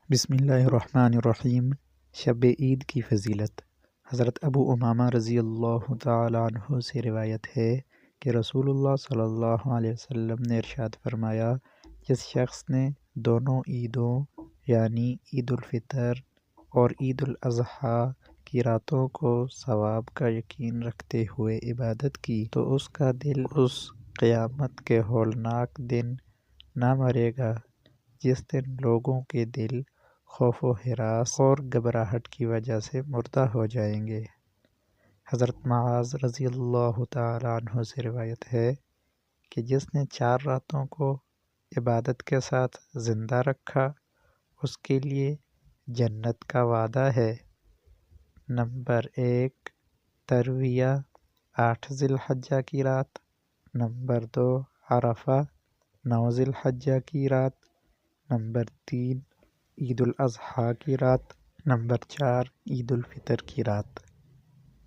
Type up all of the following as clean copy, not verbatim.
بسم اللہ الرحمن الرحیم۔ شب عید کی فضیلت۔ حضرت ابو امامہ رضی اللہ تعالیٰ عنہ سے روایت ہے کہ رسول اللہ صلی اللہ علیہ وسلم نے ارشاد فرمایا، جس شخص نے دونوں عیدوں یعنی عید الفطر اور عید الاضحیٰ کی راتوں کو ثواب کا یقین رکھتے ہوئے عبادت کی تو اس کا دل اس قیامت کے ہولناک دن نہ مرے گا جس دن لوگوں کے دل خوف و ہراس اور گھبراہٹ کی وجہ سے مردہ ہو جائیں گے۔ حضرت معاذ رضی اللہ تعالیٰ عنہ سے روایت ہے کہ جس نے 4 راتوں کو عبادت کے ساتھ زندہ رکھا اس کے لیے جنت کا وعدہ ہے۔ نمبر 1 ترویہ 8 ذی الحجہ کی رات، نمبر 2 عرفہ 9 ذی الحجہ کی رات، نمبر 3 عید الاضحیٰ کی رات، نمبر 4 عید الفطر کی رات۔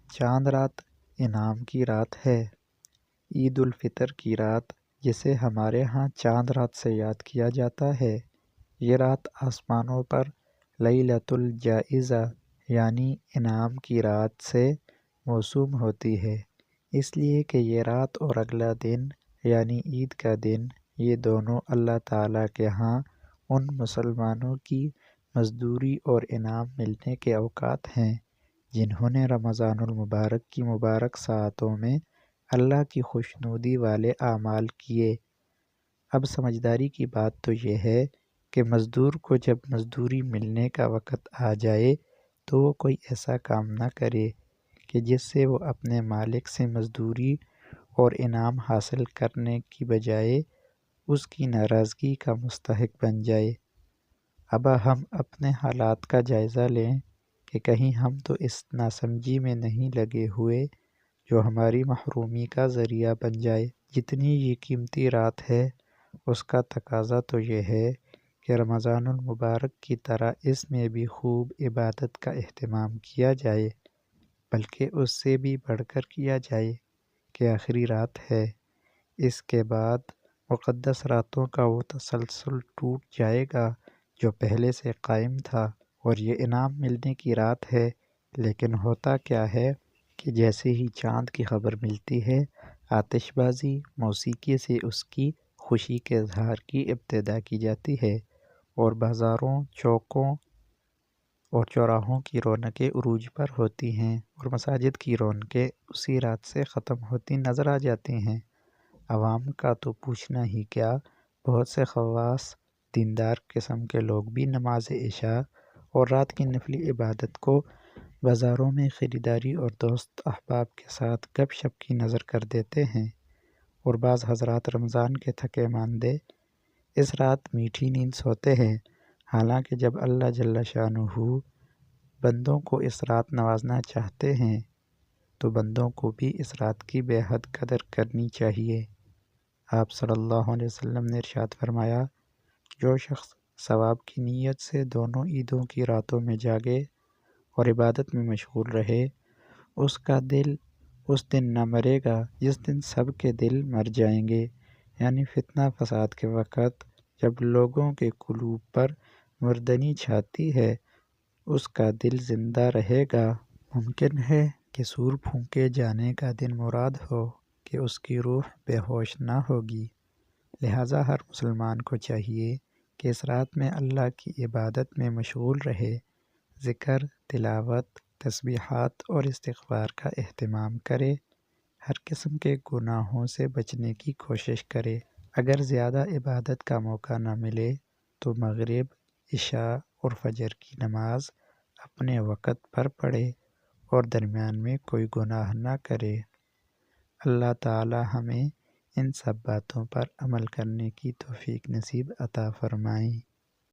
چاند رات انعام کی رات ہے۔ عید الفطر کی رات جسے ہمارے ہاں چاند رات سے یاد کیا جاتا ہے، یہ رات آسمانوں پر لیلۃ الجائزہ یعنی انعام کی رات سے موسوم ہوتی ہے، اس لیے کہ یہ رات اور اگلا دن یعنی عید کا دن، یہ دونوں اللہ تعالیٰ کے ہاں ان مسلمانوں کی مزدوری اور انعام ملنے کے اوقات ہیں جنہوں نے رمضان المبارک کی مبارک ساعتوں میں اللہ کی خوشنودی والے اعمال کیے۔ اب سمجھداری کی بات تو یہ ہے کہ مزدور کو جب مزدوری ملنے کا وقت آ جائے تو وہ کوئی ایسا کام نہ کرے کہ جس سے وہ اپنے مالک سے مزدوری اور انعام حاصل کرنے کی بجائے اس کی ناراضگی کا مستحق بن جائے۔ اب ہم اپنے حالات کا جائزہ لیں کہ کہیں ہم تو اس ناسمجھی میں نہیں لگے ہوئے جو ہماری محرومی کا ذریعہ بن جائے۔ جتنی یہ قیمتی رات ہے اس کا تقاضا تو یہ ہے کہ رمضان المبارک کی طرح اس میں بھی خوب عبادت کا اہتمام کیا جائے، بلکہ اس سے بھی بڑھ کر کیا جائے کہ آخری رات ہے، اس کے بعد مقدس راتوں کا وہ تسلسل ٹوٹ جائے گا جو پہلے سے قائم تھا، اور یہ انعام ملنے کی رات ہے۔ لیکن ہوتا کیا ہے کہ جیسے ہی چاند کی خبر ملتی ہے، آتش بازی موسیقی سے اس کی خوشی کے اظہار کی ابتدا کی جاتی ہے، اور بازاروں، چوکوں اور چوراہوں کی رونقیں عروج پر ہوتی ہیں، اور مساجد کی رونقیں اسی رات سے ختم ہوتی نظر آ جاتی ہیں۔ عوام کا تو پوچھنا ہی کیا، بہت سے خواص دیندار قسم کے لوگ بھی نماز عشاء اور رات کی نفلی عبادت کو بازاروں میں خریداری اور دوست احباب کے ساتھ گپ شپ کی نظر کر دیتے ہیں، اور بعض حضرات رمضان کے تھکے ماندے اس رات میٹھی نیند سوتے ہیں، حالانکہ جب اللہ جل شانہ بندوں کو اس رات نوازنا چاہتے ہیں تو بندوں کو بھی اس رات کی بے حد قدر کرنی چاہیے۔ آپ صلی اللہ علیہ وسلم نے ارشاد فرمایا، جو شخص ثواب کی نیت سے دونوں عیدوں کی راتوں میں جاگے اور عبادت میں مشغول رہے، اس کا دل اس دن نہ مرے گا جس دن سب کے دل مر جائیں گے، یعنی فتنہ فساد کے وقت جب لوگوں کے قلوب پر مردنی چھاتی ہے اس کا دل زندہ رہے گا۔ ممکن ہے کہ سور پھونکے جانے کا دن مراد ہو کہ اس کی روح بے ہوش نہ ہوگی، لہٰذا ہر مسلمان کو چاہیے کہ اس رات میں اللہ کی عبادت میں مشغول رہے، ذکر، تلاوت، تسبیحات اور استغفار کا اہتمام کرے، ہر قسم کے گناہوں سے بچنے کی کوشش کرے۔ اگر زیادہ عبادت کا موقع نہ ملے تو مغرب، عشاء اور فجر کی نماز اپنے وقت پر پڑھے اور درمیان میں کوئی گناہ نہ کرے۔ اللہ تعالی ہمیں ان سب باتوں پر عمل کرنے کی توفیق نصیب عطا فرمائے۔